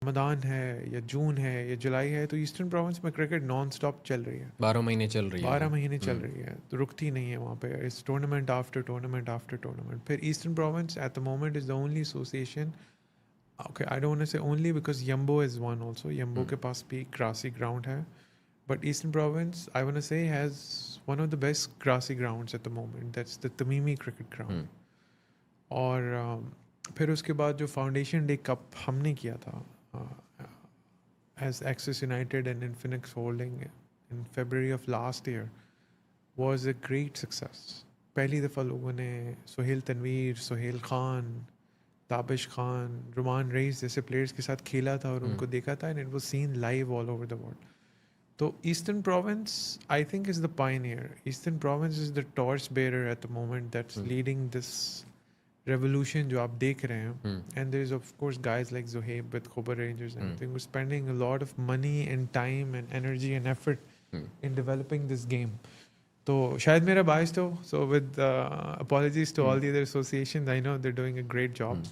रमदान है या जून है या जुलाई है, तो ईस्टर्न प्रोविंस में क्रिकेट नॉन स्टॉप चल रही है, 12 महीने चल रही है, 12 महीने चल रही है, तो रुकती नहीं है वहाँ पे. It's tournament after tournament after tournament. फिर eastern province at the moment is the only association, okay, I don't want to say only because Yambo is one also. Yambo के पास भी grassy ground है, but Eastern Province I want to say has one of the best grassy grounds at the moment. That's the Tamimi cricket ground. और फिर उसके बाद जो foundation day cup हमने किया था as Axis United and Infinix Holding in February of last year was a great success. पहली दफ़ा लोगों ने सुहेल तनवीर, सुहेल खान, ताबिश खान, रुमान रईस जैसे प्लेयर्स के साथ खेला था और उनको देखा था, and it was seen live all over the world. तो eastern province I think is the pioneer. Eastern province is the torch bearer at the moment that's leading this revolution जो आप देख रहे हैं. And there is of course guys like Zohaib with Khyber rangers and everything, we spending a lot of money and time and energy and effort in developing this game. तो शायद मेरा bias तो, so with apologies to all the other associations, I know they are doing a great job.